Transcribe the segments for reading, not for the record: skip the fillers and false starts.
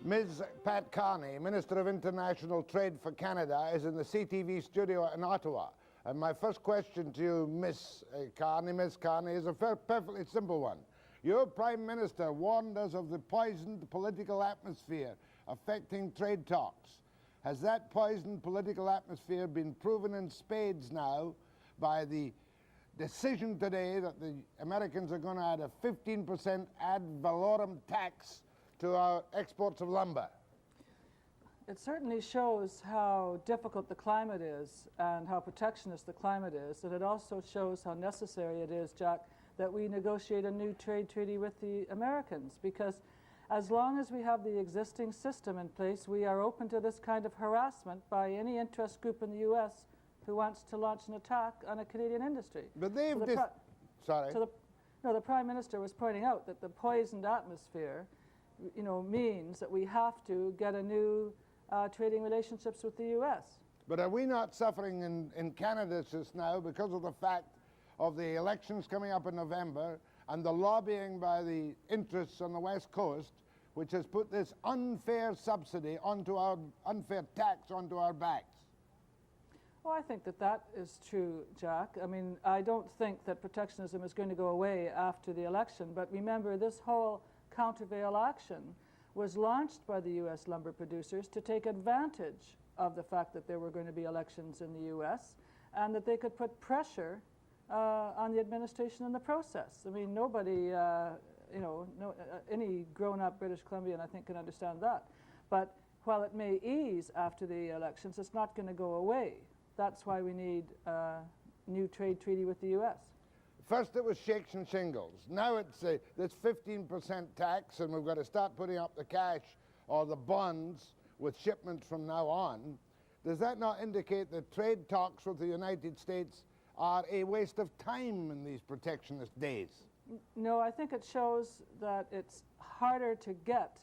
Ms. Pat Carney, Minister of International Trade for Canada, is in the CTV studio in Ottawa. And my first question to you, Ms. Carney, is a perfectly simple one. Your Prime Minister warned us of the poisoned political atmosphere affecting trade talks. Has that poisoned political atmosphere been proven in spades now by the decision today that the Americans are going to add a 15% ad valorem tax to our exports of lumber? It certainly shows how difficult the climate is and how protectionist the climate is. And it also shows how necessary it is, Jack, that we negotiate a new trade treaty with the Americans, because as long as we have the existing system in place, we are open to this kind of harassment by any interest group in the U.S. who wants to launch an attack on a Canadian industry. But they've the Prime Minister was pointing out that the poisoned atmosphere, means that we have to get a new trading relationships with the U.S. But are we not suffering in Canada just now because of the fact of the elections coming up in November and the lobbying by the interests on the West Coast, which has put this unfair subsidy onto our unfair tax onto our backs? Well, I think that that is true, Jack. I mean, I don't think that protectionism is going to go away after the election, but remember, this whole countervail action was launched by the U.S. lumber producers to take advantage of the fact that there were going to be elections in the U.S. and that they could put pressure on the administration in the process. I mean, nobody, any grown-up British Columbian, I think, can understand that. But while it may ease after the elections, it's not going to go away. That's why we need a new trade treaty with the U.S. First it was shakes and shingles. Now it's this 15% tax, and we've got to start putting up the cash or the bonds with shipments from now on. Does that not indicate that trade talks with the United States are a waste of time in these protectionist days? No, I think it shows that it's harder to get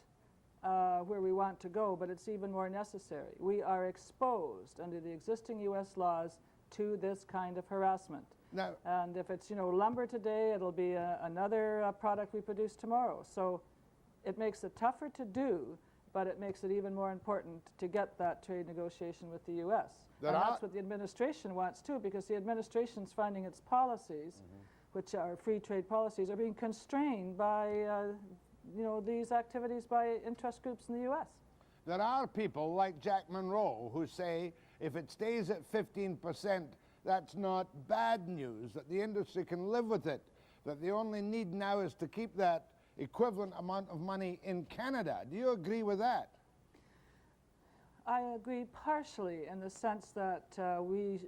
where we want to go, but it's even more necessary. We are exposed under the existing U.S. laws to this kind of harassment. Now, and if it's lumber today, it'll be another product we produce tomorrow. So it makes it tougher to do, but it makes it even more important to get that trade negotiation with the U.S. And that's what the administration wants too, because the administration's finding its policies, which are free trade policies, are being constrained by these activities by interest groups in the U.S. There are people like Jack Monroe who say if it stays at 15%, that's not bad news, that the industry can live with it, that the only need now is to keep that equivalent amount of money in Canada. Do you agree with that? I agree partially in the sense that we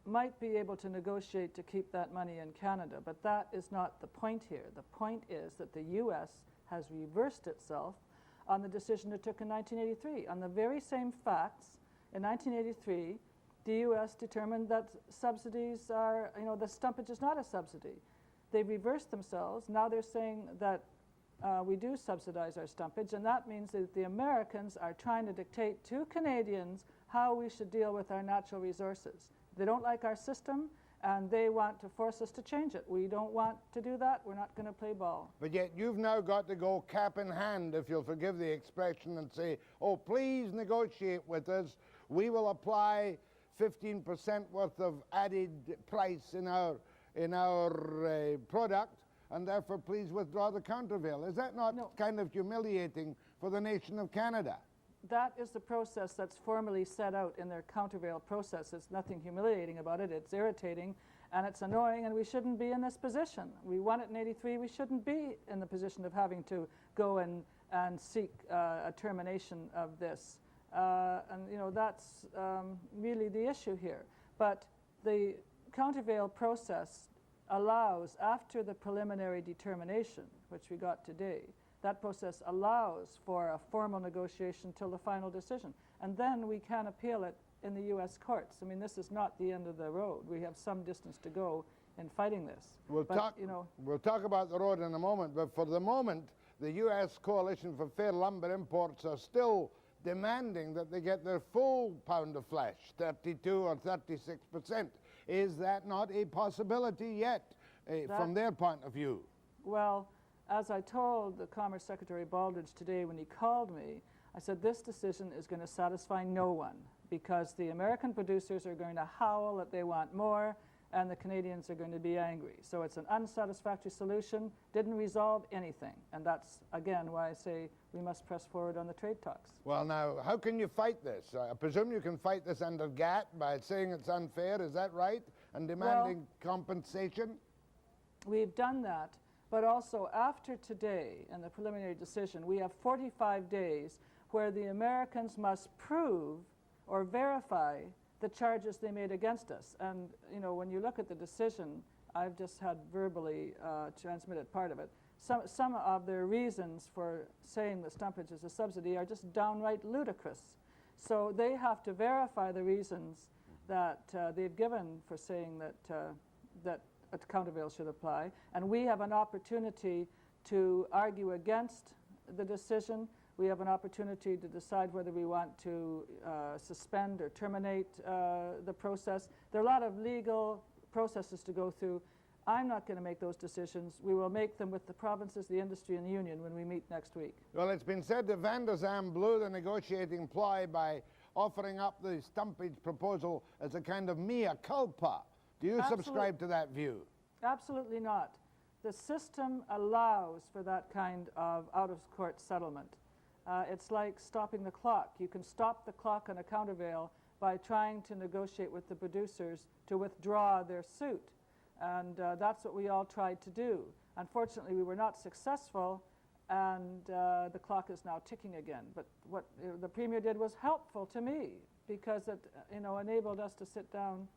might be able to negotiate to keep that money in Canada, but that is not the point here. The point is that the U.S. has reversed itself on the decision it took in 1983. On the very same facts, in 1983, the U.S. determined that subsidies are, the stumpage is not a subsidy. They reversed themselves. Now they're saying that we do subsidize our stumpage, and that means that the Americans are trying to dictate to Canadians how we should deal with our natural resources. They don't like our system, and they want to force us to change it. We don't want to do that. We're not going to play ball. But yet you've now got to go cap in hand, if you'll forgive the expression, and say, oh, please negotiate with us. We will apply 15% worth of added price in our product, and therefore please withdraw the countervail. Is that not kind of humiliating for the nation of Canada? That is the process that's formally set out in their countervail process. There's nothing humiliating about it. It's irritating and it's annoying, and we shouldn't be in this position. We won it in '83. We shouldn't be in the position of having to go and seek a termination of this. And that's really the issue here. But the countervail process allows, after the preliminary determination, which we got today, that process allows for a formal negotiation till the final decision. And then we can appeal it in the U.S. courts. I mean, this is not the end of the road. We have some distance to go in fighting this. We'll talk about the road in a moment, but for the moment, the U.S. Coalition for Fair Lumber Imports are still demanding that they get their full pound of flesh, 32 or 36%. Is that not a possibility yet from their point of view? Well, as I told the Commerce Secretary Baldridge today when he called me, I said this decision is going to satisfy no one because the American producers are going to howl that they want more and the Canadians are going to be angry. So it's an unsatisfactory solution, didn't resolve anything. And that's, again, why I say we must press forward on the trade talks. Well, now, how can you fight this? I presume you can fight this under GATT by saying it's unfair, is that right? And demanding compensation? We've done that, but also after today and the preliminary decision, we have 45 days where the Americans must prove or verify the charges they made against us. And, you know, when you look at the decision, I've just had verbally transmitted part of it. Some of their reasons for saying the stumpage is a subsidy are just downright ludicrous. So they have to verify the reasons that they've given for saying that a countervail should apply. And we have an opportunity to argue against the decision. We have an opportunity to decide whether we want to suspend or terminate the process. There are a lot of legal processes to go through. I'm not going to make those decisions. We will make them with the provinces, the industry, and the union when we meet next week. Well, it's been said that Vander Zalm blew the negotiating ploy by offering up the stumpage proposal as a kind of mea culpa. Do you subscribe to that view? Absolutely not. The system allows for that kind of out-of-court settlement. It's like stopping the clock. You can stop the clock on a countervail by trying to negotiate with the producers to withdraw their suit. And that's what we all tried to do. Unfortunately, we were not successful, and the clock is now ticking again. But what the Premier did was helpful to me because it enabled us to sit down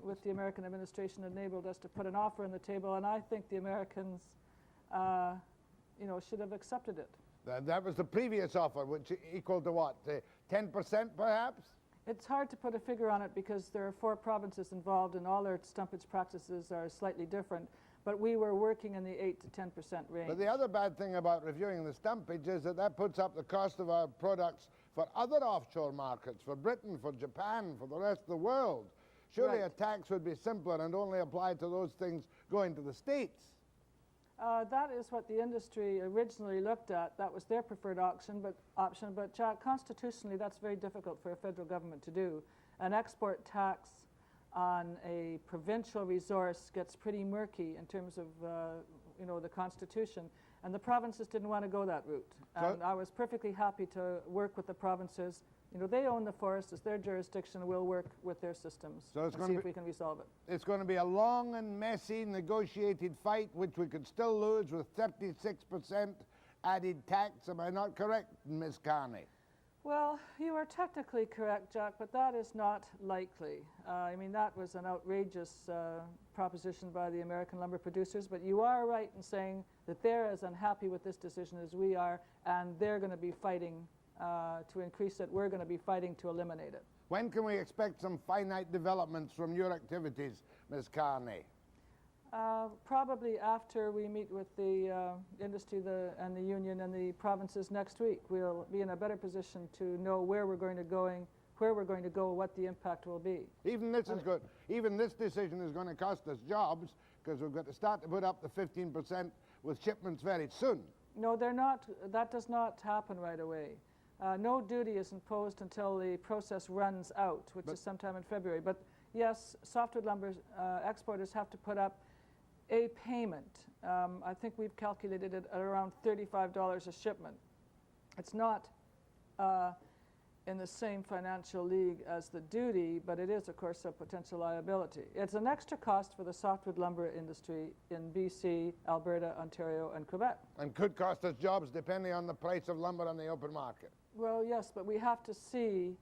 with the American administration, enabled us to put an offer on the table, and I think the Americans should have accepted it. That was the previous offer, which equaled to what, 10% perhaps? It's hard to put a figure on it because there are 4 provinces involved and all their stumpage practices are slightly different. But we were working in the 8 to 10% range. But the other bad thing about reviewing the stumpage is that puts up the cost of our products for other offshore markets, for Britain, for Japan, for the rest of the world. Surely a tax would be simpler and only apply to those things going to the States. That is what the industry originally looked at. That was their preferred option, but constitutionally that's very difficult for a federal government to do. An export tax on a provincial resource gets pretty murky in terms of the Constitution, and the provinces didn't want to go that route. And I was perfectly happy to work with the provinces. They own the forest, it's their jurisdiction, we'll work with their systems and see if we can resolve it. It's going to be a long and messy negotiated fight, which we could still lose with 36% added tax. Am I not correct, Ms. Carney? Well, you are technically correct, Jack, but that is not likely. That was an outrageous proposition by the American lumber producers, but you are right in saying that they're as unhappy with this decision as we are, and they're going to be fighting to increase it. We're going to be fighting to eliminate it. When can we expect some finite developments from your activities, Ms. Carney? Probably after we meet with the industry and the union and the provinces next week. We'll be in a better position to know where we're going to go, what the impact will be. Even this is good. Even this decision is going to cost us jobs because we've got to start to put up the 15% with shipments very soon. No, they're not. That does not happen right away. No duty is imposed until the process runs out, which is sometime in February. But yes, softwood lumber exporters have to put up a payment. I think we've calculated it at around $35 a shipment. It's not in the same financial league as the duty, but it is, of course, a potential liability. It's an extra cost for the softwood lumber industry in BC, Alberta, Ontario, and Quebec. And could cost us jobs depending on the price of lumber on the open market. Well, yes, but we have to see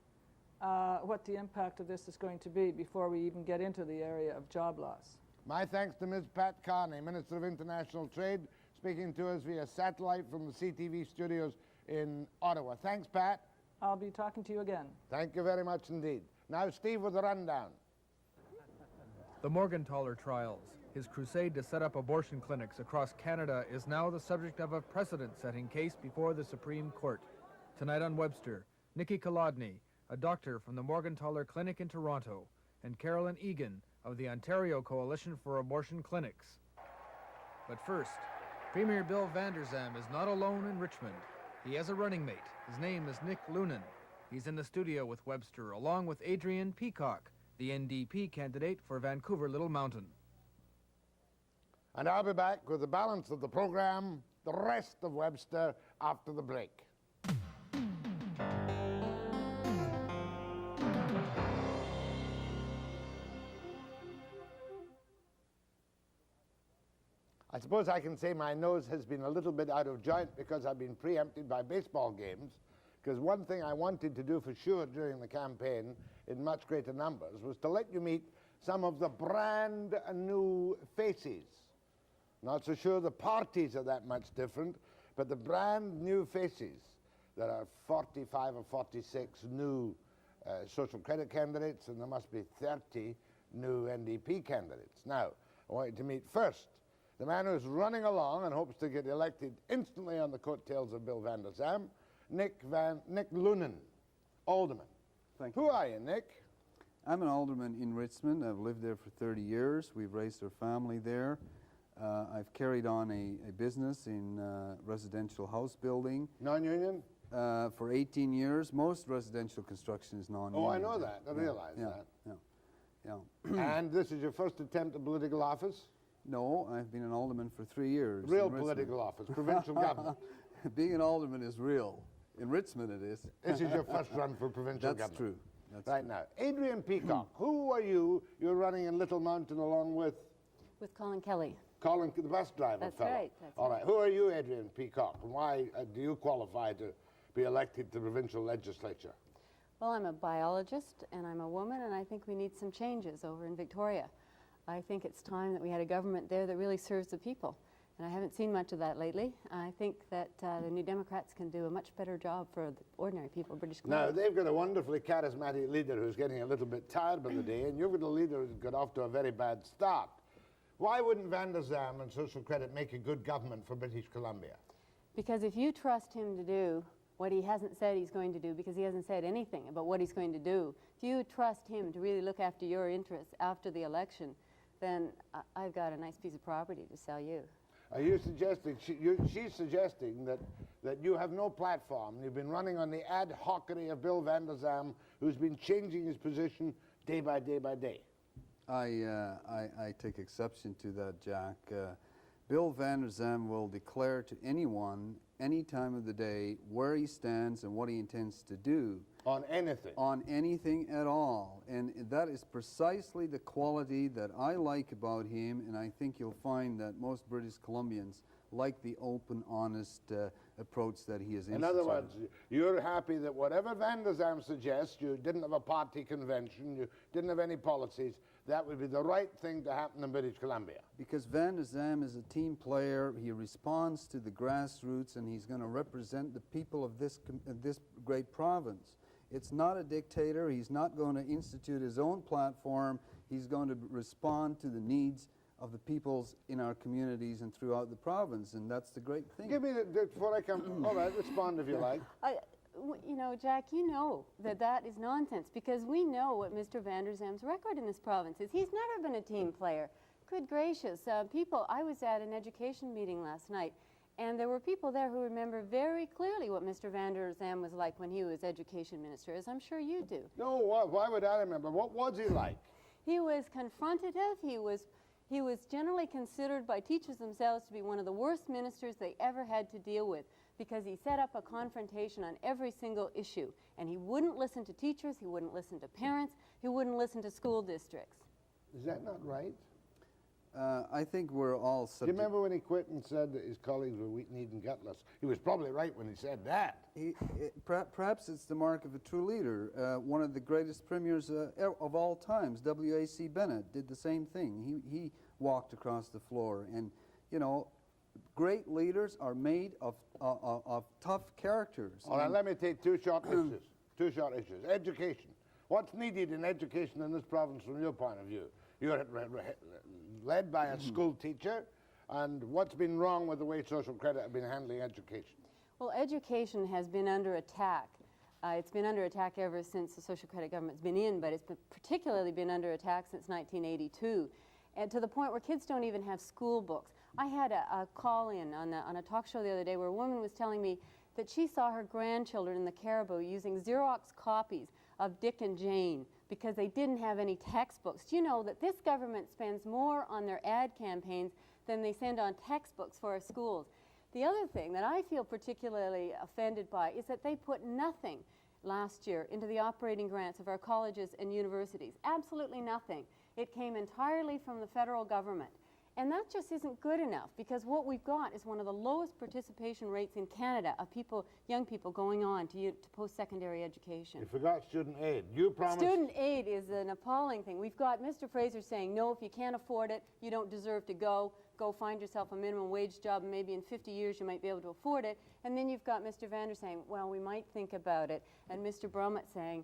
what the impact of this is going to be before we even get into the area of job loss. My thanks to Ms. Pat Carney, Minister of International Trade, speaking to us via satellite from the CTV studios in Ottawa. Thanks, Pat. I'll be talking to you again. Thank you very much indeed. Now, Steve with the rundown. The Morgentaler trials. His crusade to set up abortion clinics across Canada is now the subject of a precedent-setting case before the Supreme Court. Tonight on Webster, Nikki Colodny, a doctor from the Morgentaler Clinic in Toronto, and Carolyn Egan of the Ontario Coalition for Abortion Clinics. But first, Premier Bill Vander Zalm is not alone in Richmond. He has a running mate. His name is Nick Loenen. He's in the studio with Webster, along with Adrienne Peacock, the NDP candidate for Vancouver Little Mountain. And I'll be back with the balance of the program, the rest of Webster, after the break. I suppose I can say my nose has been a little bit out of joint because I've been preempted by baseball games, because one thing I wanted to do for sure during the campaign in much greater numbers was to let you meet some of the brand new faces. Not so sure the parties are that much different, but the brand new faces. There are 45 or 46 new social credit candidates, and there must be 30 new NDP candidates. Now, I want you to meet first the man who's running along and hopes to get elected instantly on the coattails of Bill Vander Zalm, Nick Loenen, alderman. Thank you. Who are you, Nick? I'm an alderman in Richmond. I've lived there for 30 years. We've raised our family there. I've carried on a business in residential house building. Non-union? For 18 years. Most residential construction is non-union. Oh, I know that. I realize that. Yeah. And this is your first attempt at political office? No, I've been an alderman for 3 years. Real political office, provincial government. Being an alderman is real. In Richmond it is. This is your first run for provincial government. That's true. That's right true. now. Adrienne Peacock, who are you? You're running in Little Mountain along with? With Colin Kelly. Colin, the bus driver That's fellow. right. That's All right. Who are you, Adrienne Peacock? And why do you qualify to be elected to the provincial legislature? Well, I'm a biologist and I'm a woman, and I think we need some changes over in Victoria. I think it's time that we had a government there that really serves the people. And I haven't seen much of that lately. I think that the New Democrats can do a much better job for the ordinary people of British Columbia. Now, they've got a wonderfully charismatic leader who's getting a little bit tired by the day, and you've got a leader who's got off to a very bad start. Why wouldn't Vander Zalm and Social Credit make a good government for British Columbia? Because if you trust him to do what he hasn't said he's going to do, because he hasn't said anything about what he's going to do, if you trust him to really look after your interests after the election, then I've got a nice piece of property to sell you. Are you suggesting, she's suggesting that you have no platform, you've been running on the ad hocery of Bill Vander Zalm, who's been changing his position day by day by day? I take exception to that, Jack. Bill Vander Zalm will declare to anyone, any time of the day, where he stands and what he intends to do. On anything? On anything at all. And that is precisely the quality that I like about him, and I think you'll find that most British Columbians like the open, honest approach that he has instituted. In other words, you're happy that whatever Vander Zalm suggests, you didn't have a party convention, you didn't have any policies, that would be the right thing to happen in British Columbia. Because Vander Zalm is a team player, he responds to the grassroots, and he's going to represent the people of this great province. It's not a dictator, he's not going to institute his own platform, he's going to respond to the needs of the peoples in our communities and throughout the province, and that's the great thing. Give me before I come, all right, respond if you like. You know, Jack, you know that is nonsense, because we know what Mr. Vander Zalm's record in this province is. He's never been a team player. Good gracious. I was at an education meeting last night, and there were people there who remember very clearly what Mr. Vander Zalm was like when he was education minister, as I'm sure you do. No, why would I remember? What was he like? He was confrontative. He was generally considered by teachers themselves to be one of the worst ministers they ever had to deal with, because he set up a confrontation on every single issue. And he wouldn't listen to teachers, he wouldn't listen to parents, he wouldn't listen to school districts. Is that not right? I think we're all Do you remember when he quit and said that his colleagues were weak-kneed and gutless? He was probably right when he said that. Perhaps it's the mark of a true leader. One of the greatest premiers of all times, W.A.C. Bennett, did the same thing. He walked across the floor. And, you know, great leaders are made of tough characters. All right, let me take two short issues. Education. What's needed in education in this province from your point of view? You're led by a school teacher, and what's been wrong with the way Social Credit have been handling education? Well, education has been under attack. It's been under attack ever since the Social Credit government's been in, but it's particularly been under attack since 1982, and to the point where kids don't even have school books. I had a call-in on a talk show the other day where a woman was telling me that she saw her grandchildren in the Caribou using Xerox copies of Dick and Jane because they didn't have any textbooks. Do you know that this government spends more on their ad campaigns than they send on textbooks for our schools? The other thing that I feel particularly offended by is that they put nothing last year into the operating grants of our colleges and universities. Absolutely nothing. It came entirely from the federal government. And that just isn't good enough, because what we've got is one of the lowest participation rates in Canada of people, young people going on to post-secondary education. You forgot student aid. You promised... Student aid is an appalling thing. We've got Mr. Fraser saying, no, if you can't afford it, you don't deserve to go. Go find yourself a minimum wage job, and maybe in 50 years you might be able to afford it. And then you've got Mr. Vander saying, well, we might think about it. And Mr. Brummett saying,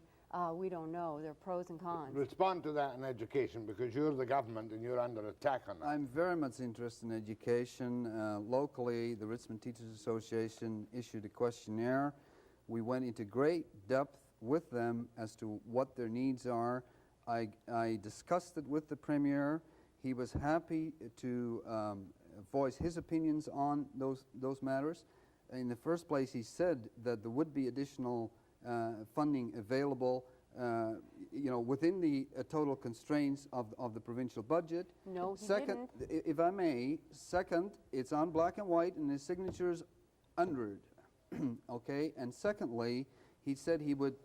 we don't know. There are pros and cons. Respond to that in education, because you're the government and you're under attack on that. I'm very much interested in education. Locally, the Richmond Teachers Association issued a questionnaire. We went into great depth with them as to what their needs are. I discussed it with the Premier. He was happy to voice his opinions on those matters. In the first place, he said that there would be additional funding available, within the total constraints of the provincial budget. No, he Second, didn't. if I may, second, it's on black and white, and his signature's under it. Okay, and secondly, he said he would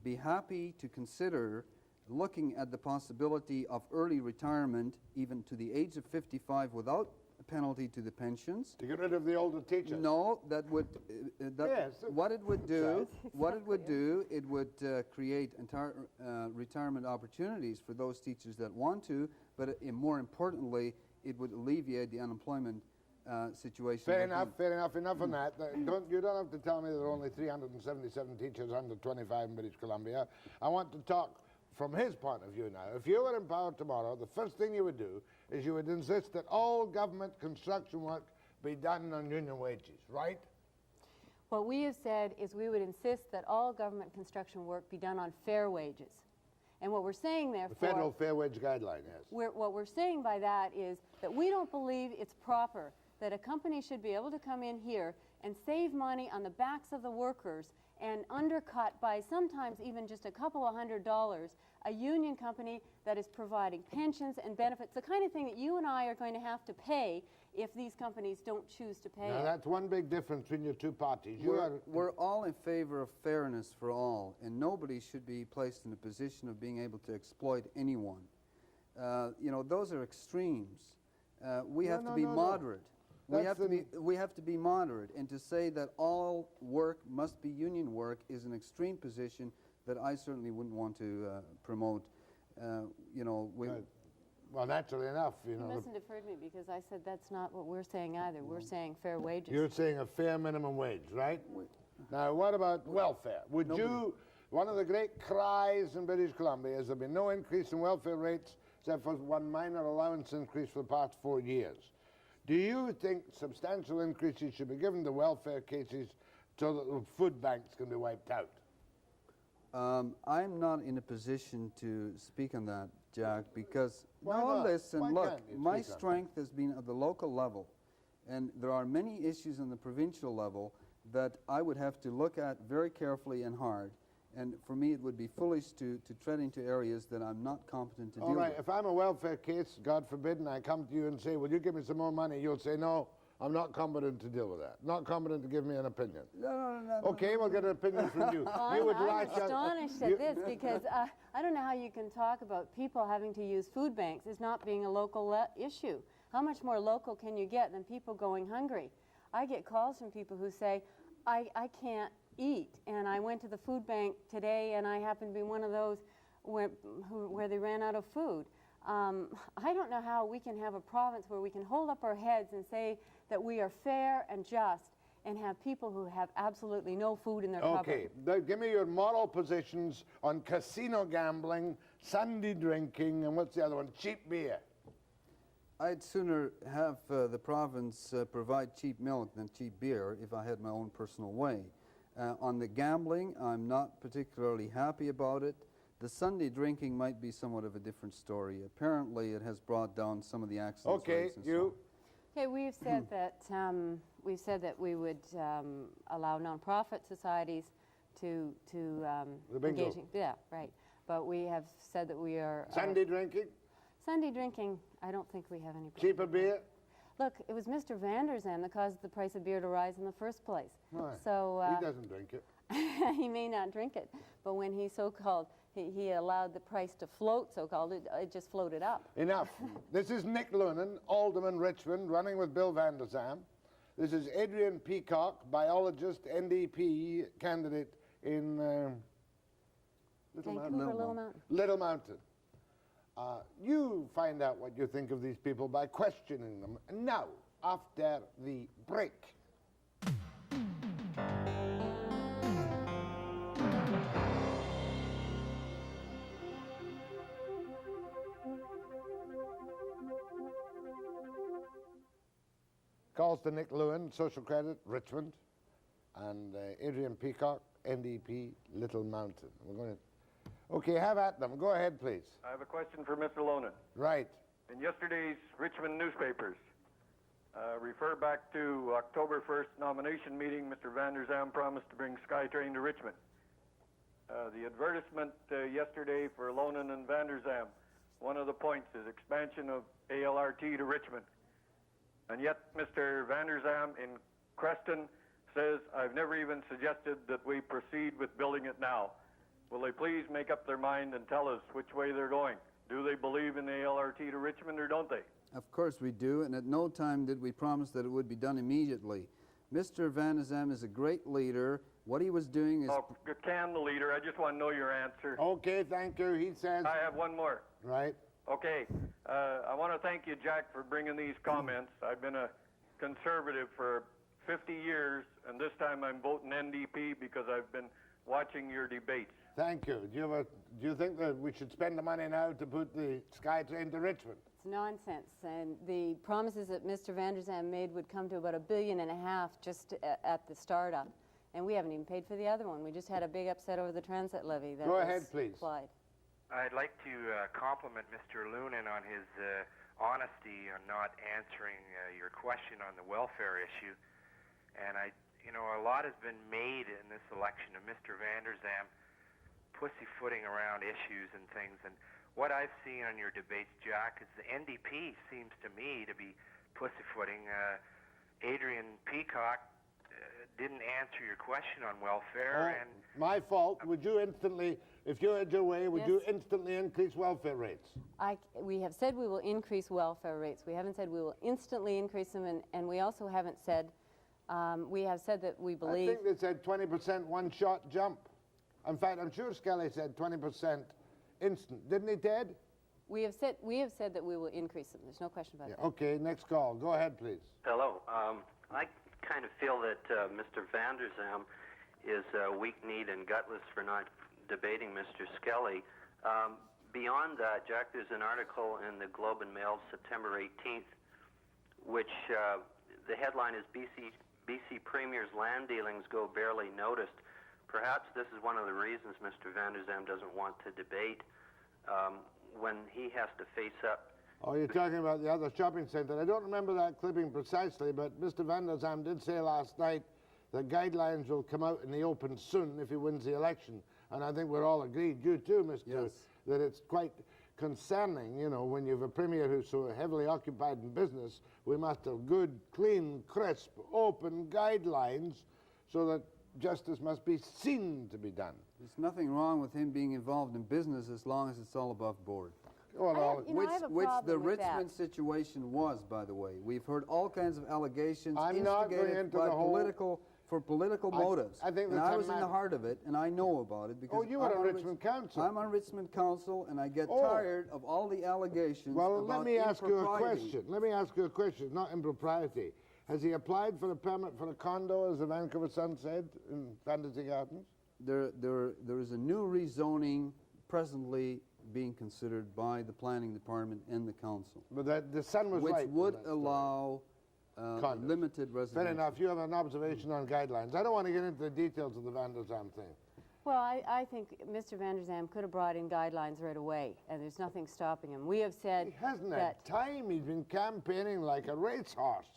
be happy to consider looking at the possibility of early retirement, even to the age of 55, without a penalty to the pensions. To get rid of the older teachers? No, that would. Yes. What it would do, it would create entire retirement opportunities for those teachers that want to. But more importantly, it would alleviate the unemployment situation. Fair enough. Enough on that. You don't have to tell me there are only 377 teachers under 25 in British Columbia. I want to talk from his point of view now. If you were in power tomorrow, the first thing you would do is you would insist that all government construction work be done on union wages, right? What we have said is we would insist that all government construction work be done on fair wages. And what we're saying therefore... The federal fair wage guideline, yes. What we're saying by that is that we don't believe it's proper that a company should be able to come in here and save money on the backs of the workers and undercut by sometimes even just a couple of $100s a union company that is providing pensions and benefits, the kind of thing that you and I are going to have to pay if these companies don't choose to pay Now, it. that's one big difference between your two parties. We're all in favor of fairness for all, and nobody should be placed in a position of being able to exploit anyone. Those are extremes. We have to be moderate. We have to be moderate, and to say that all work must be union work is an extreme position that I certainly wouldn't want to promote. Well, naturally enough, You mustn't have heard me, because I said that's not what we're saying either. We're saying fair wages. You're saying a fair minimum wage, right? Now, what about welfare? One of the great cries in British Columbia is there be no increase in welfare rates except for one minor allowance increase for the past 4 years. Do you think substantial increases should be given to welfare cases so that the food banks can be wiped out? I'm not in a position to speak on that, Jack, because Why not? listen, Why look, can't you my speak on it? strength has been at the local level, and there are many issues on the provincial level that I would have to look at very carefully and hard. And for me, it would be foolish to tread into areas that I'm not competent to deal All right, with. if I'm a welfare case, God forbid, and I come to you and say, will you give me some more money? You'll say, no, I'm not competent to deal with that. Not competent to give me an opinion. No. Okay, we'll get an opinion from you. You would I'm lash out- astonished at this, because I don't know how you can talk about people having to use food banks as not being a local issue. How much more local can you get than people going hungry? I get calls from people who say, I can't eat, and I went to the food bank today, and I happen to be one of those where they ran out of food. I don't know how we can have a province where we can hold up our heads and say that we are fair and just, and have people who have absolutely no food in their cupboard. Okay, now give me your moral positions on casino gambling, Sunday drinking, and what's the other one? Cheap beer. I'd sooner have the province provide cheap milk than cheap beer if I had my own personal way. On the gambling, I'm not particularly happy about it. The Sunday drinking might be somewhat of a different story. Apparently, it has brought down some of the accidents. Okay, rates and so you. on. Okay, we've said that we would allow nonprofit societies to The bingo. engage in, yeah, right. But we have said that we are Sunday drinking, Sunday drinking. I don't think we have any. problem cheaper with that. beer. Look, it was Mr. Vander Zalm that caused the price of beer to rise in the first place. Right. So He doesn't drink it. he may not drink it, but when he so-called, he allowed the price to float, so-called, it just floated up. Enough. This is Nick Loenen, Alderman Richmond, running with Bill Vander Zalm. This is Adrienne Peacock, biologist, NDP candidate in Vancouver, Little Mountain. Little Mountain. You find out what you think of these people by questioning them. Now, after the break. Calls to Nick Louen, Social Credit, Richmond, and Adrienne Peacock, NDP, Little Mountain. We're going to, okay, have at them. Go ahead, please. I have a question for Mr. Loenen. Right. In yesterday's Richmond newspapers, refer back to October 1st nomination meeting, Mr. Vander Zalm promised to bring SkyTrain to Richmond. The advertisement yesterday for Loenen and Vander Zalm, one of the points is expansion of ALRT to Richmond. And yet Mr. Vander Zalm in Creston says, I've never even suggested that we proceed with building it now. Will they please make up their mind and tell us which way they're going? Do they believe in the LRT to Richmond or don't they? Of course we do, and at no time did we promise that it would be done immediately. Mr. Vander Zalm is a great leader. What he was doing is... Oh, can the leader? I just want to know your answer. Okay, thank you. He says... I have one more. Right. Okay. I want to thank you, Jack, for bringing these comments. I've been a conservative for 50 years, and this time I'm voting NDP because I've been watching your debates. Thank you. Do you think that we should spend the money now to put the SkyTrain to Richmond? It's nonsense, and the promises that Mr. Vander Zalm made would come to about $1.5 billion just at the startup, and we haven't even paid for the other one. We just had a big upset over the transit levy that Go was ahead, please. applied. I'd like to compliment Mr. Loenen on his honesty on not answering your question on the welfare issue. And a lot has been made in this election of Mr. Vander Zalm pussyfooting around issues and things. And what I've seen on your debates, Jack, is the NDP seems to me to be pussyfooting. Adrienne Peacock didn't answer your question on welfare. Oh, and my fault. Would you instantly, if you had your way, would Yes. you instantly increase welfare rates? We have said we will increase welfare rates. We haven't said we will instantly increase them, and we also haven't said, we have said that we believe... I think they said 20% one-shot jump. In fact, I'm sure Skelly said 20% instant. Didn't he, Ted? We have said that we will increase them. There's no question about that. Okay, next call. Go ahead, please. Hello. I kind of feel that Mr. Vander Zalm is weak-kneed and gutless for not debating Mr. Skelly. Beyond that, Jack, there's an article in the Globe and Mail September 18th, which the headline is BC Premier's land dealings go barely noticed. Perhaps this is one of the reasons Mr. Vander Zalm doesn't want to debate when he has to face up. Oh, you're talking about the other shopping centre. I don't remember that clipping precisely, but Mr. Vander Zalm did say last night that guidelines will come out in the open soon if he wins the election. And I think we're all agreed, you too, Mr. Yes. that it's quite concerning, when you have a premier who's so heavily occupied in business. We must have good, clean, crisp, open guidelines so that justice must be seen to be done. There's nothing wrong with him being involved in business as long as it's all above board. Well, I have a Which the problem with that. Richmond situation was, by the way. We've heard all kinds of allegations I'm not going instigated into by the whole- political motives. I think and that's I a was in the heart of it, and I know about it because Oh, you were I'm on on Richmond Council. I'm on Richmond Council, and I get Oh. tired of all the allegations Well, about let me ask you a impropriety. question. Let me ask you a question, not impropriety. Has he applied for a permit for a condo, as the Vancouver Sun said, in Fantasy Gardens? There is a new rezoning presently being considered by the planning department and the council, But the Sun was which right. in would that story. allow Condos. limited residential. Fair enough. You have an observation on guidelines. I don't want to get into the details of the Vander Zalm thing. Well, I think Mr. Vander Zalm could have brought in guidelines right away, and there's nothing stopping him. We have said He hasn't that, had time. He's been campaigning like a racehorse.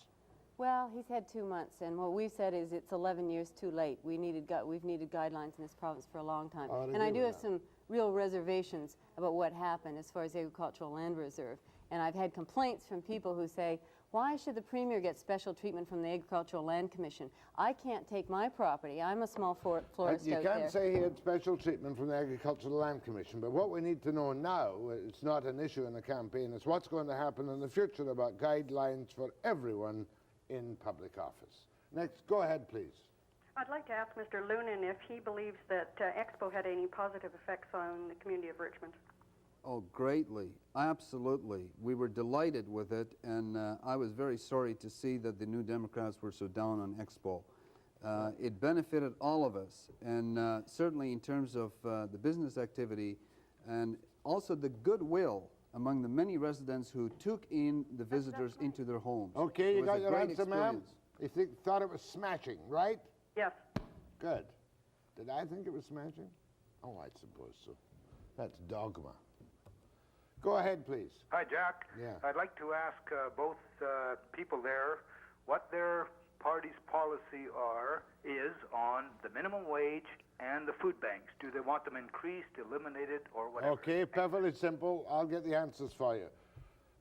well, he's had 2 months, and what we've said is it's 11 years too late. We've needed guidelines in this province for a long time. I would And I agree do with have that. some real reservations about what happened as far as the agricultural land reserve. And I've had complaints from people who say, why should the Premier get special treatment from the Agricultural Land Commission? I can't take my property. I'm a small florist You out can't there. say he had special treatment from the Agricultural Land Commission, but what we need to know now, it's not an issue in the campaign, is what's going to happen in the future about guidelines for everyone in public office. Next, go ahead, please. I'd like to ask Mr. Loenen if he believes that Expo had any positive effects on the community of Richmond. Oh, greatly. Absolutely. We were delighted with it, and I was very sorry to see that the New Democrats were so down on Expo. It benefited all of us, and certainly in terms of the business activity and also the goodwill among the many residents who took in the visitors into their homes. Okay, It you was got a your great answer, ma'am? experience. You thought it was smashing, right? Yes. Good. Did I think it was smashing? Oh, I suppose so. That's dogma. Go ahead, please. Hi, Jack. Yeah. I'd like to ask both people there what their party's policy is on the minimum wage and the food banks. Do they want them increased, eliminated, or whatever? Okay, perfectly simple. I'll get the answers for you.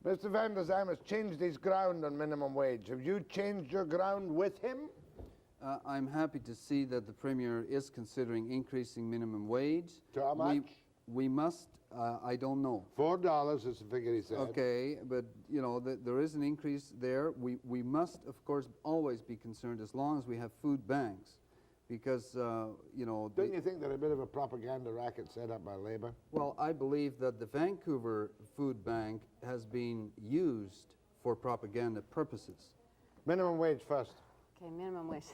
Mr. Vander Zalm has changed his ground on minimum wage. Have you changed your ground with him? I'm happy to see that the Premier is considering increasing minimum wage. To how much? We must, I don't know. $4 is the figure he said. Okay, but you know, there is an increase there. We must, of course, always be concerned as long as we have food banks, because, you know... Don't you think they're a bit of a propaganda racket set up by Labour? Well, I believe that the Vancouver Food Bank has been used for propaganda purposes. Minimum wage first. Okay, minimum wage.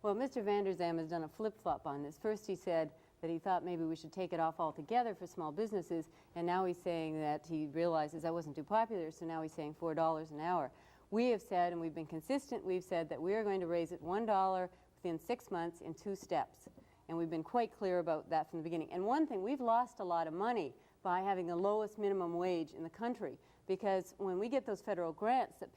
Well, Mr. Vander Zalm has done a flip-flop on this. First he said that he thought maybe we should take it off altogether for small businesses, and now he's saying that he realizes that wasn't too popular, so now he's saying $4 an hour. We have said, and we've been consistent, we've said that we are going to raise it $1 within 6 months in 2 steps. And we've been quite clear about that from the beginning. And one thing, we've lost a lot of money by having the lowest minimum wage in the country, because when we get those federal grants that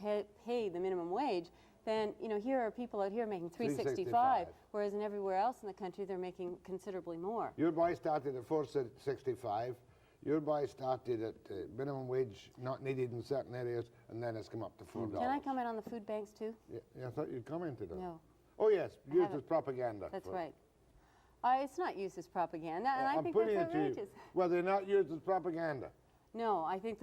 pay the minimum wage, then, you know, here are people out here making $3.65, whereas in everywhere else in the country they're making considerably more. Your boy started at $4.65. Your boy started at minimum wage not needed in certain areas, and then it's come up to $4. Can I comment on the food banks too? Yeah, I thought you commented on it. No. Oh yes, used haven't. as propaganda. That's right. It's not used as propaganda, and I I'm think putting that's it to you. outrageous. Well, they're not used as propaganda. No, I think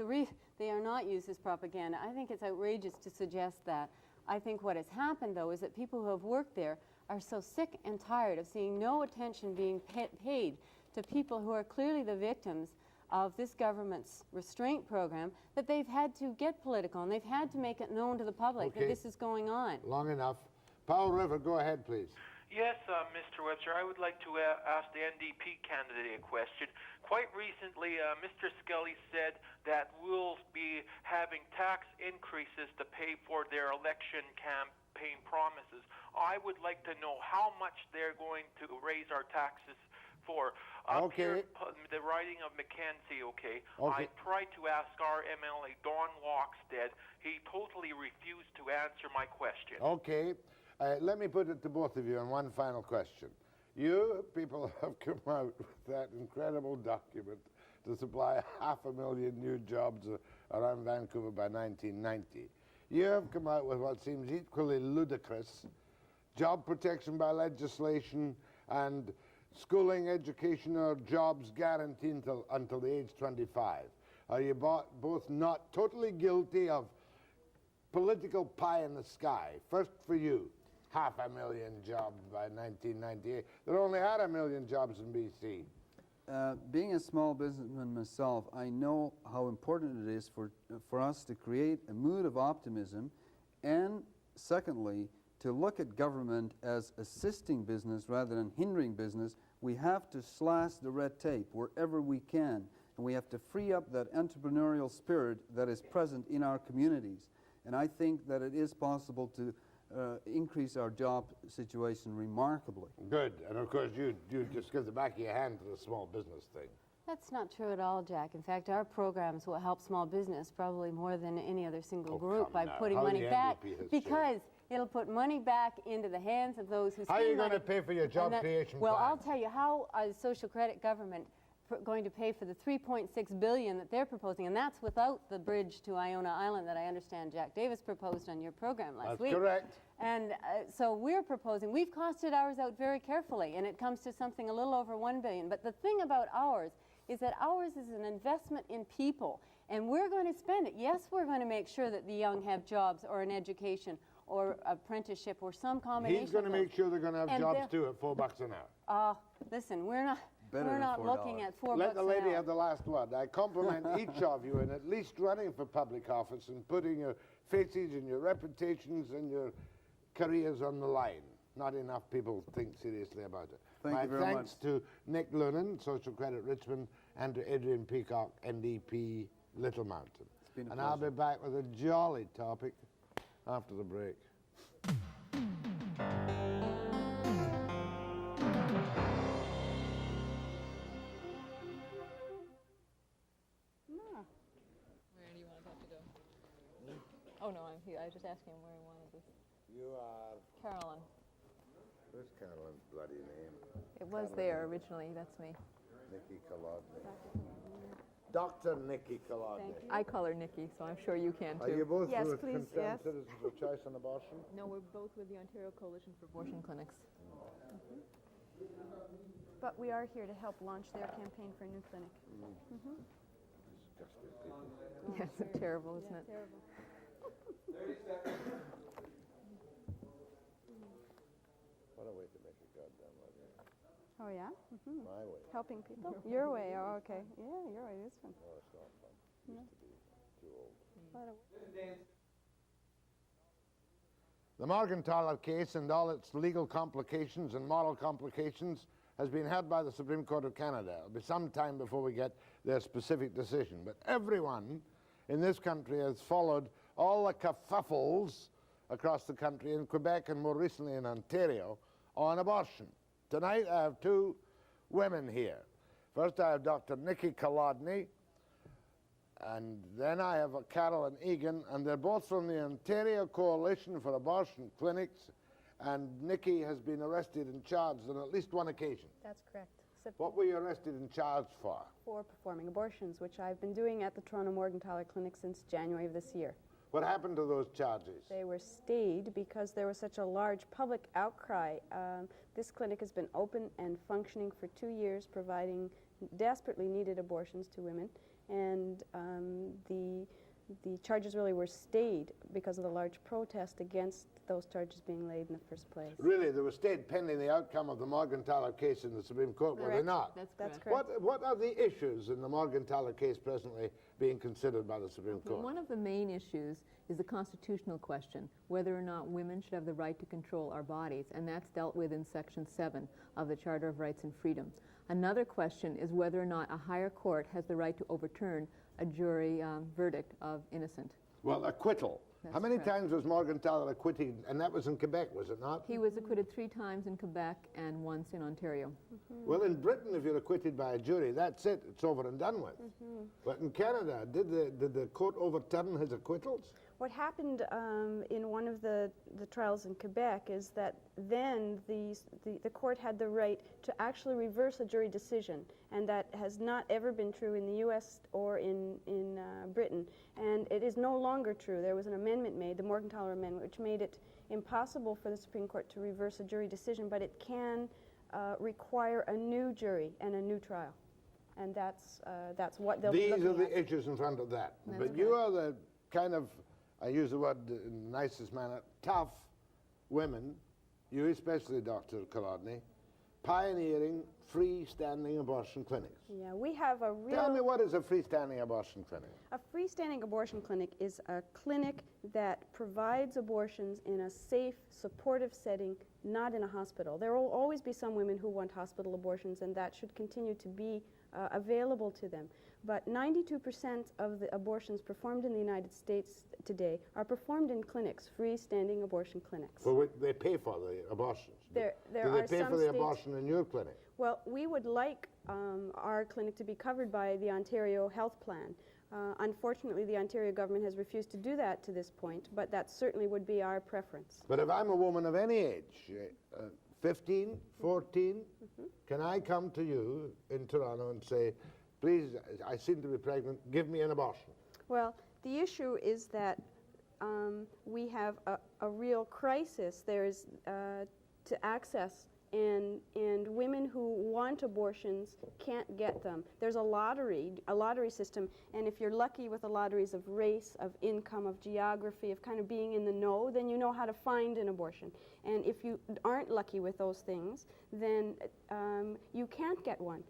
they are not used as propaganda. I think it's outrageous to suggest that. I think what has happened, though, is that people who have worked there are so sick and tired of seeing no attention being paid to people who are clearly the victims of this government's restraint program, that they've had to get political, and they've had to make it known to the public that this is going on. Long enough. Powell River, go ahead, please. Yes, Mr. Webster, I would like to ask the NDP candidate a question. Quite recently, Mr. Skelly said that we'll be having tax increases to pay for their election campaign promises. I would like to know how much they're going to raise our taxes for. Up here, the riding of Mackenzie, I tried to ask our MLA, Don Lockstead. He totally refused to answer my question. Okay. Let me put it to both of you in one final question. You people have come out with that incredible document to supply 500,000 new jobs around Vancouver by 1990. You have come out with what seems equally ludicrous job protection by legislation and schooling, education, or jobs guaranteed until the age 25. Are you both not totally guilty of political pie in the sky? First for you. 500,000 jobs by 1998. There only had 1 million jobs in BC. Being a small businessman myself, I know how important it is for us to create a mood of optimism, and secondly, to look at government as assisting business rather than hindering business. We have to slash the red tape wherever we can, and we have to free up that entrepreneurial spirit that is present in our communities. And I think that it is possible to increase our job situation remarkably. Good. And of course, you just give the back of your hand to the small business thing. That's not true at all, Jack. In fact, our programs will help small business probably more than any other single group by putting money back, because it'll put money back into the hands of those who spend money. How are you going to pay for your job creation Well, plan? I'll tell you how a social credit government going to pay for the $3.6 billion that they're proposing, and that's without the bridge to Iona Island that I understand Jack Davis proposed on your program last week. That's correct. And so we're proposing, we've costed ours out very carefully, and it comes to something a little over $1 billion. But the thing about ours is that ours is an investment in people, and we're going to spend it. Yes, we're going to make sure that the young have jobs or an education or apprenticeship or some combination. He's going to make sure they're going to have jobs too at $4 an hour. Listen, we're not looking at $4 Let the an lady hour. have the last word. I compliment each of you in at least running for public office and putting your faces and your reputations and your careers on the line. Not enough people think seriously about it. Thank you very My thanks much. to Nick Loenen, Social Credit Richmond, and to Adrienne Peacock, NDP Little Mountain. It's been a And I'll be back with a jolly topic after the break. Where do you want that to go? Oh, no, I was just asking him where he wanted this. You are... Carolyn. Where's Carolyn's bloody name? It was there originally, that's me. Nikki Colodny. Dr. Nikki Colodny. I call her Nikki, so I'm sure you can too. Are you both Yes, with please, Concerned yes. Citizens for Choice on Abortion? No, we're both with the Ontario Coalition for Abortion Clinics. But we are here to help launch their campaign for a new clinic. Disgusting people. Yes, it's terrible, isn't it? Terrible. What a way to make a goddamn living. Oh, yeah? My way. Helping people? Your way, oh, okay. Yeah, your way, it is fun. No, it's not fun. Used to be too old. What a- The Morgentaler case and all its legal complications and moral complications has been heard by the Supreme Court of Canada. It'll be some time before we get their specific decision. But everyone in this country has followed all the kerfuffles across the country in Quebec and more recently in Ontario on abortion. Tonight I have two women here. First I have Dr. Nikki Colodny, and then I have Carolyn Egan, and they're both from the Ontario Coalition for Abortion Clinics, and Nikki has been arrested and charged on at least one occasion. That's correct. What were you arrested and charged for? For performing abortions, which I've been doing at the Toronto Morgentaler Clinic since January of this year. What happened to those charges? They were stayed because there was such a large public outcry. This clinic has been open and functioning for 2 years, providing desperately needed abortions to women, and the charges really were stayed because of the large protest against those charges being laid in the first place. Really, they were stayed pending the outcome of the Morgentaler case in the Supreme Court, were they Correct. not? That's correct. What are the issues in the Morgentaler case presently being considered by the Supreme Court? One of the main issues is the constitutional question, whether or not women should have the right to control our bodies, and that's dealt with in Section 7 of the Charter of Rights and Freedoms. Another question is whether or not a higher court has the right to overturn a jury verdict of innocent. Well, acquittal. That's How many correct. times was Morgentaler acquitted? And that was in Quebec, was it not? He was acquitted 3 times in Quebec and once in Ontario. Well, in Britain, if you're acquitted by a jury, that's it. It's over and done with. But in Canada, did the court overturn his acquittals? What happened in one of the trials in Quebec is that then the court had the right to actually reverse a jury decision, and that has not ever been true in the U.S. or in Britain, and it is no longer true. There was an amendment made, the Morgentaler Amendment, which made it impossible for the Supreme Court to reverse a jury decision, but it can require a new jury and a new trial, and that's what they'll be These looking are the at. issues in front of that. That's But you are the kind of, I use the word in the nicest manner, tough women, you especially, Dr. Colodny, pioneering freestanding abortion clinics. Yeah, we have a real... Tell me, what is a freestanding abortion clinic? A freestanding abortion clinic is a clinic that provides abortions in a safe, supportive setting, not in a hospital. There will always be some women who want hospital abortions, and that should continue to be available to them. But 92% of the abortions performed in the United States today are performed in clinics, freestanding abortion clinics. For which they pay for the abortions? Do they pay for the abortion in your clinic? Well, we would like our clinic to be covered by the Ontario Health Plan. Unfortunately, the Ontario government has refused to do that to this point, but that certainly would be our preference. But if I'm a woman of any age, 15, 14, can I come to you in Toronto and say, please, I seem to be pregnant, give me an abortion? Well, the issue is that we have a real crisis. There's to access, and women who want abortions can't get them. There's a lottery system, and if you're lucky with the lotteries of race, of income, of geography, of kind of being in the know, then you know how to find an abortion. And if you aren't lucky with those things, then you can't get one.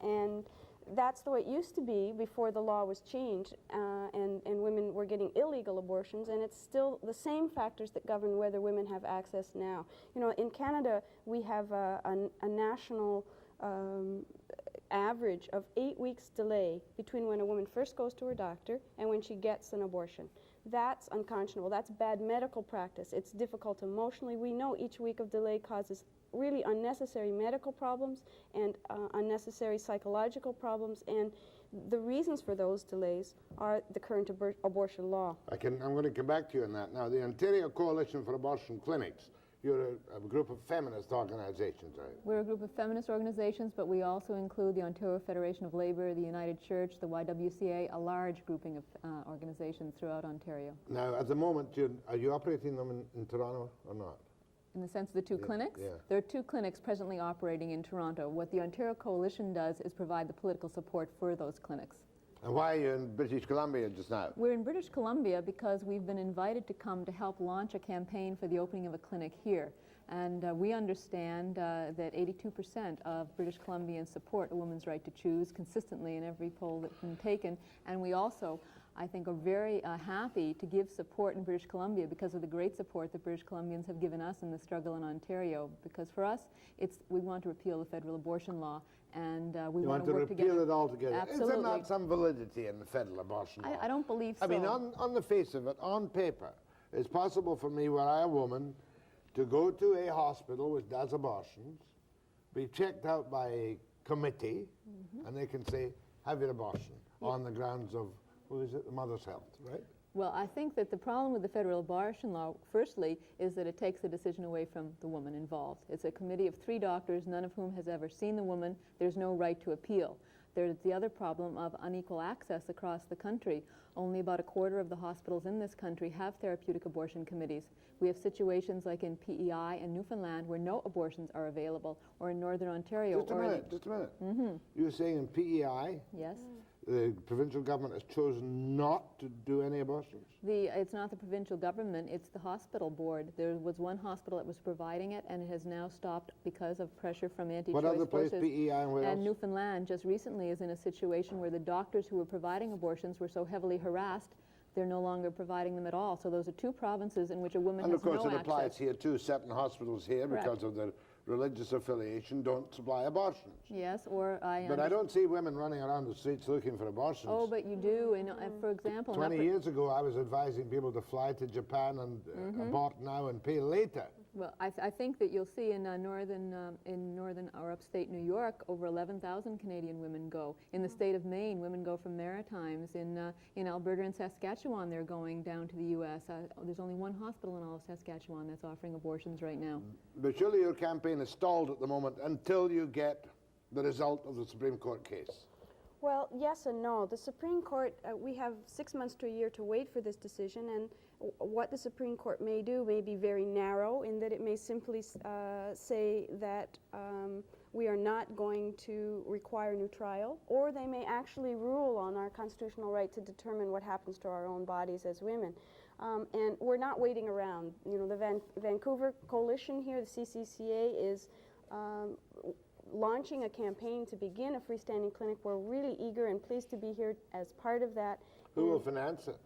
And that's the way it used to be before the law was changed, and women were getting illegal abortions, and it's still the same factors that govern whether women have access now. You know, in Canada, we have a national average of 8 weeks delay between when a woman first goes to her doctor and when she gets an abortion. That's unconscionable. That's bad medical practice. It's difficult emotionally. We know each week of delay causes really unnecessary medical problems and unnecessary psychological problems, and the reasons for those delays are the current abortion law. I'm going to come back to you on that. Now, the Ontario Coalition for Abortion Clinics, you're a group of feminist organizations, right? We're a group of feminist organizations, but we also include the Ontario Federation of Labour, the United Church, the YWCA, a large grouping of organizations throughout Ontario. Now, at the moment, are you operating them in Toronto or not? In the sense of the two clinics? Yeah. There are two clinics presently operating in Toronto. What the Ontario Coalition does is provide the political support for those clinics. And why are you in British Columbia just now? We're in British Columbia because we've been invited to come to help launch a campaign for the opening of a clinic here. And we understand that 82% of British Columbians support a woman's right to choose consistently in every poll that's been taken. And we also, I think, are very happy to give support in British Columbia because of the great support that British Columbians have given us in the struggle in Ontario. Because for us, we want to repeal the federal abortion law, and we want to work together. You want to repeal it altogether? Absolutely. Is there not some validity in the federal abortion law? I don't believe so. I mean, on the face of it, on paper, it's possible for me, were I a woman, to go to a hospital which does abortions, be checked out by a committee, and they can say, have your abortion, on the grounds of, what is it, the mother's health, right? Well, I think that the problem with the federal abortion law, firstly, is that it takes the decision away from the woman involved. It's a committee of 3 doctors, none of whom has ever seen the woman. There's no right to appeal. There's the other problem of unequal access across the country. Only about 1/4 of the hospitals in this country have therapeutic abortion committees. We have situations like in PEI and Newfoundland where no abortions are available, or in Northern Ontario. Just a minute. You're saying in PEI? Yes. The provincial government has chosen not to do any abortions? It's not the provincial government, it's the hospital board. There was one hospital that was providing it, and it has now stopped because of pressure from anti-choice forces. What other place, PEI and where else? And Newfoundland just recently is in a situation where the doctors who were providing abortions were so heavily harassed, they're no longer providing them at all. So those are 2 provinces in which a woman has no access. And of course it applies here too. Certain hospitals here, Correct. because of their religious affiliation, don't supply abortions. Yes, or But I don't see women running around the streets looking for abortions. Oh, but you do. And, for example, 20 years ago, I was advising people to fly to Japan and abort now and pay later. Well, I think that you'll see in northern or upstate New York, over 11,000 Canadian women go. In the state of Maine, women go from Maritimes. In Alberta and Saskatchewan, they're going down to the U.S. There's only one hospital in all of Saskatchewan that's offering abortions right now. But surely your campaign is stalled at the moment until you get the result of the Supreme Court case. Well, yes and no. The Supreme Court, we have 6 months to a year to wait for this decision, and what the Supreme Court may do may be very narrow in that it may simply say that we are not going to require new trial, or they may actually rule on our constitutional right to determine what happens to our own bodies as women. And we're not waiting around. You know, the Vancouver Coalition here, the CCCA, is launching a campaign to begin a freestanding clinic. We're really eager and pleased to be here as part of that. Who will finance it?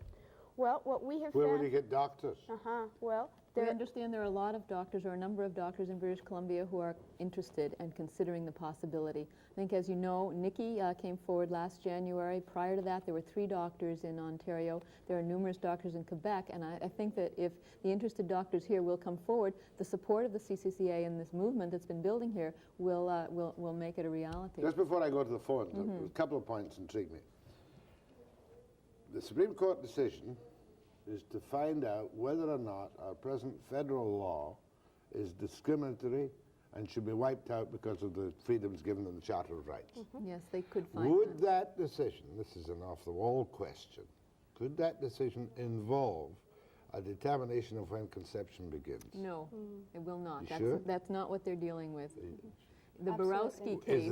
Well, what we have Where found... will you get doctors? Well, we understand there are a lot of doctors, or a number of doctors in British Columbia who are interested and considering the possibility. I think, as you know, Nikki came forward last January. Prior to that, there were 3 doctors in Ontario. There are numerous doctors in Quebec, and I think that if the interested doctors here will come forward, the support of the CCCA and this movement that's been building here will make it a reality. Just before I go to the phones, a couple of points intrigue me. The Supreme Court decision is to find out whether or not our present federal law is discriminatory and should be wiped out because of the freedoms given in the Charter of Rights. Yes, they could find Would that decision, this is an off-the-wall question, could that decision involve a determination of when conception begins? No, it will not. You sure? That's not what they're dealing with. The Borowski case...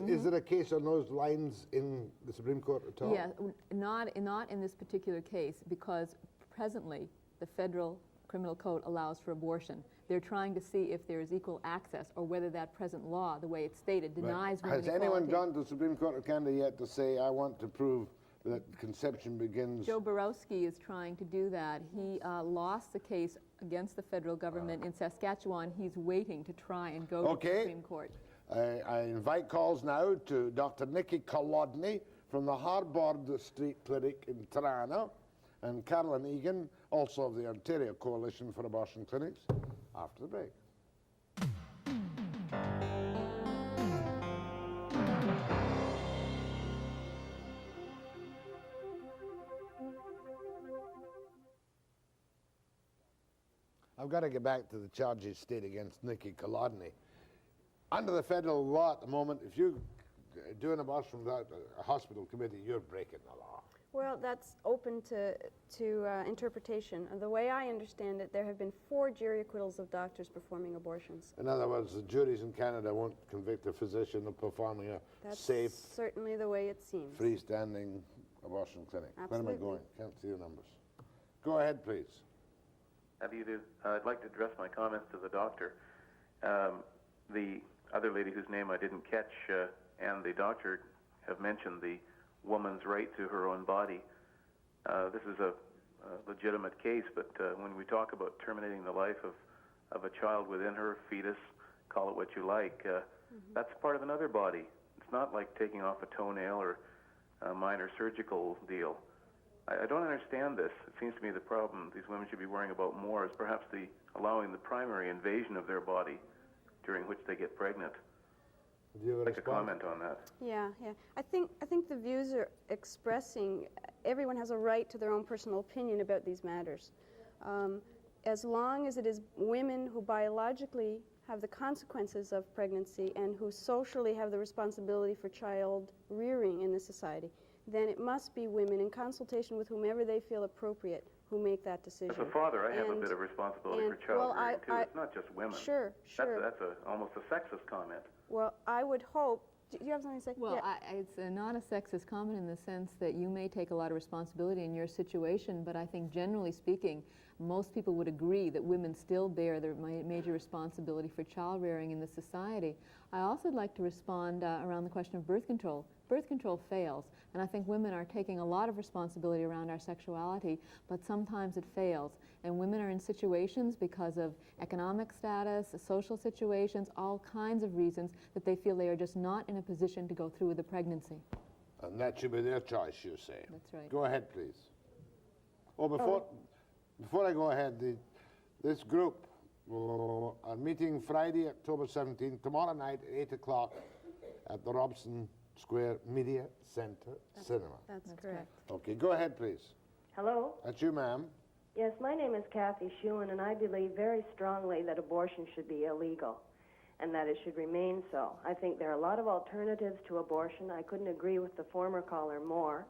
Is there a case on those lines in the Supreme Court at all? Yeah, not in this particular case, because presently the federal criminal code allows for abortion. They're trying to see if there is equal access, or whether that present law, the way it's stated, denies women equality. Has anyone gone to the Supreme Court of Canada yet to say, I want to prove that conception begins? Joe Borowski is trying to do that. He lost the case against the federal government in Saskatchewan. He's waiting to try and go to the Supreme Court. I invite calls now to Dr. Nikki Colodny from the Harbord Street Clinic in Toronto, and Carolyn Egan, also of the Ontario Coalition for Abortion Clinics, after the break. I've got to get back to the charges stated against Nikki Colodny. Under the federal law at the moment, if you do an abortion without a hospital committee, you're breaking the law. Well, that's open to interpretation. The way I understand it, there have been 4 jury acquittals of doctors performing abortions. In other words, the juries in Canada won't convict a physician of performing a safe, certainly the way it seems, freestanding abortion clinic. Absolutely. When am I going? Can't see the numbers. Go ahead, please. How do you do? I'd like to address my comments to the doctor. The other lady whose name I didn't catch and the doctor have mentioned the woman's right to her own body. This is a legitimate case, but when we talk about terminating the life of a child within her, fetus, call it what you like, that's part of another body. It's not like taking off a toenail or a minor surgical deal. I don't understand this. It seems to me the problem these women should be worrying about more is perhaps allowing the primary invasion of their body during which they get pregnant. Do you have I'd like to comment on that. Yeah. I think the views are expressing, everyone has a right to their own personal opinion about these matters. As long as it is women who biologically have the consequences of pregnancy and who socially have the responsibility for child rearing in this society, then it must be women, in consultation with whomever they feel appropriate, who make that decision. As a father, I have a bit of responsibility for child rearing too. It's not just women. Sure. That's almost a sexist comment. Well, I would hope. Do you have something to say? Well, it's not a sexist comment in the sense that you may take a lot of responsibility in your situation, but I think generally speaking, most people would agree that women still bear their major responsibility for child rearing in this society. I also would like to respond around the question of birth control. Birth control fails, and I think women are taking a lot of responsibility around our sexuality, but sometimes it fails. And women are in situations because of economic status, social situations, all kinds of reasons that they feel they are just not in a position to go through with a pregnancy. And that should be their choice, you say. That's right. Go ahead, please. Oh, before I go ahead, this group are meeting Friday, October 17th, tomorrow night at 8 o'clock at the Robson Square Media Center Cinema. That's correct. Okay, go ahead, please. Hello? That's you, ma'am. Yes, my name is Kathy Schulen, and I believe very strongly that abortion should be illegal and that it should remain so. I think there are a lot of alternatives to abortion. I couldn't agree with the former caller more.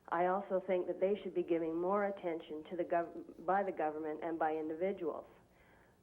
I also think that they should be giving more attention to by the government and by individuals.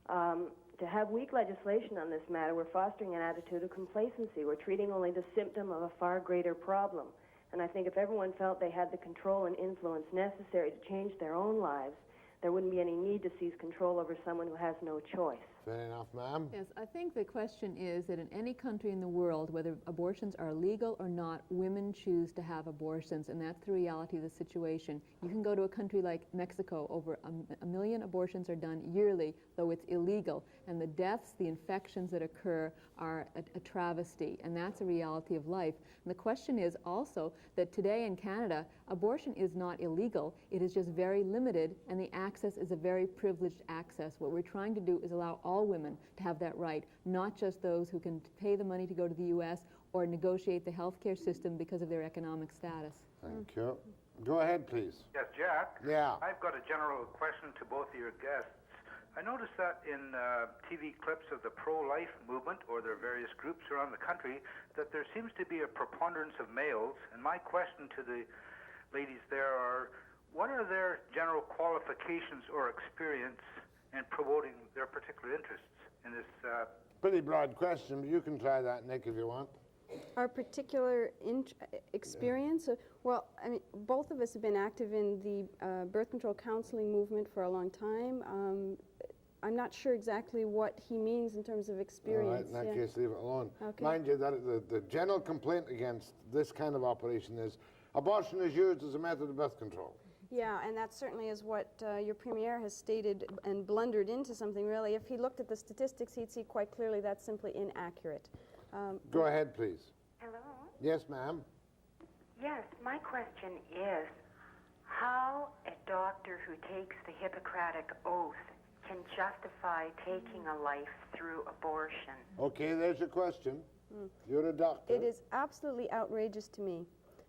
To have weak legislation on this matter, we're fostering an attitude of complacency. We're treating only the symptom of a far greater problem. And I think if everyone felt they had the control and influence necessary to change their own lives, there wouldn't be any need to seize control over someone who has no choice. Fair enough, ma'am. Yes, I think the question is that in any country in the world, whether abortions are legal or not, women choose to have abortions, and that's the reality of the situation. You can go to a country like Mexico, over a million abortions are done yearly, though it's illegal, and the deaths, the infections that occur are a travesty, and that's a reality of life. And the question is also that today in Canada, abortion is not illegal, it is just very limited, and the access is a very privileged access. What we're trying to do is allow all women to have that right, not just those who can pay the money to go to the U.S. or negotiate the health care system because of their economic status. Thank you. Go ahead, please. Yes, Jack. Yeah. I've got a general question to both of your guests. I noticed that in TV clips of the pro-life movement or their various groups around the country that there seems to be a preponderance of males. And my question to the ladies there are, what are their general qualifications or experience in promoting their particular interests in this? Pretty broad question, but you can try that, Nick, if you want. Our particular experience? Well, I mean, both of us have been active in the birth control counseling movement for a long time. I'm not sure exactly what he means in terms of experience. All right, in that case, leave it alone. Okay. Mind you, that the general complaint against this kind of operation is abortion is used as a method of birth control. Yeah, and that certainly is what your Premier has stated and blundered into something, really. If he looked at the statistics, he'd see quite clearly that's simply inaccurate. Go ahead, please. Hello? Yes, ma'am. Yes, my question is how a doctor who takes the Hippocratic Oath can justify taking a life through abortion. Okay, there's your question. You're a doctor. It is absolutely outrageous to me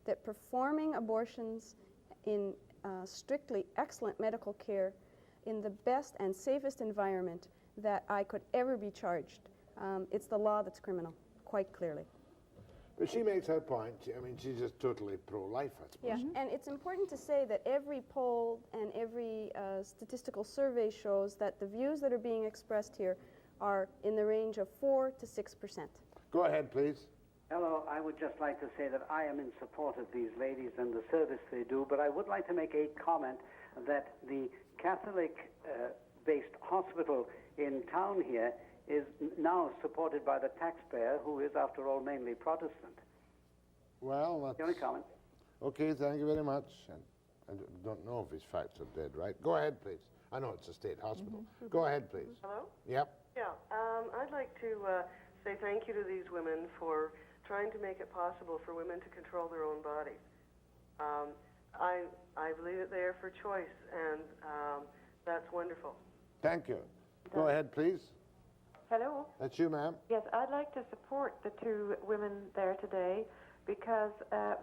that performing abortions in strictly excellent medical care in the best and safest environment that I could ever be charged. It's the law that's criminal, quite clearly. But she makes her point. I mean, she's just totally pro-life, I suppose. Yeah, and it's important to say that every poll and every statistical survey shows that the views that are being expressed here are in the range of 4 to 6%. Go ahead, please. Hello, I would just like to say that I am in support of these ladies and the service they do, but I would like to make a comment that the Catholic-based hospital in town here is now supported by the taxpayer, who is, after all, mainly Protestant. Well, that's... The only comment. Okay, thank you very much. And I don't know if his facts are dead, right? Go ahead, please. I know it's a state hospital. Go ahead, please. Hello? Yep. Yeah, I'd like to say thank you to these women for trying to make it possible for women to control their own bodies. I believe that they are for choice, and that's wonderful. Thank you. Go ahead, please. Hello? That's you, ma'am. Yes, I'd like to support the two women there today because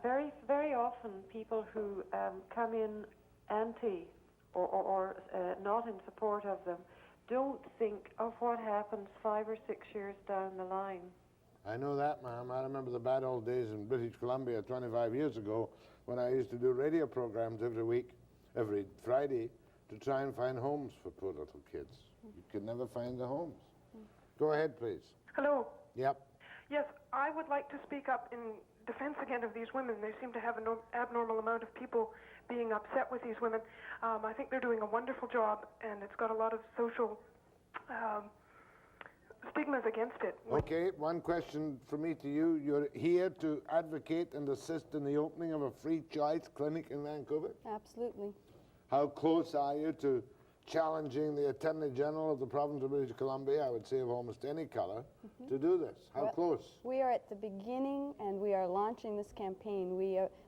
very, very often people who come in anti or not in support of them don't think of what happens 5 or 6 years down the line. I know that, ma'am. I remember the bad old days in British Columbia 25 years ago when I used to do radio programs every week, every Friday, to try and find homes for poor little kids. You could never find the homes. Go ahead, please. Hello. Yep. Yes, I would like to speak up in defense again of these women. They seem to have an abnormal amount of people being upset with these women. I think they're doing a wonderful job, and it's got a lot of social stigmas against it. Okay, one question from me to you. You're here to advocate and assist in the opening of a free choice clinic in Vancouver? Absolutely. How close are you to challenging the Attorney General of the province of British Columbia, I would say of almost any color, to do this? How close? We are at the beginning, and we are launching this campaign.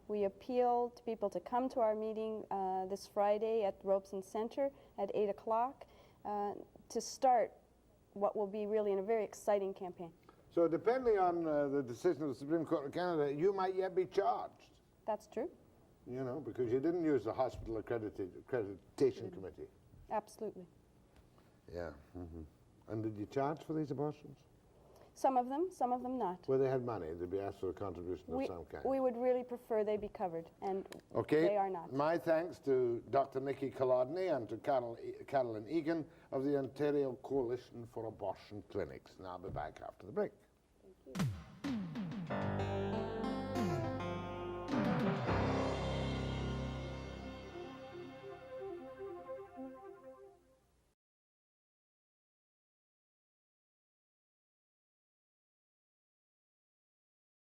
We appeal to people to come to our meeting this Friday at the Robeson Centre at 8 o'clock to start what will be really a very exciting campaign. So depending on the decision of the Supreme Court of Canada, you might yet be charged. That's true. You know, because you didn't use the Hospital Accreditation Committee. Absolutely. Yeah. And did you charge for these abortions? Some of them not. Well, they had money. They'd be asked for a contribution of some kind. We would really prefer they be covered, and okay. They are not. My thanks to Dr. Nikki Colodny and to Carolyn Egan of the Ontario Coalition for Abortion Clinics. And I'll be back after the break.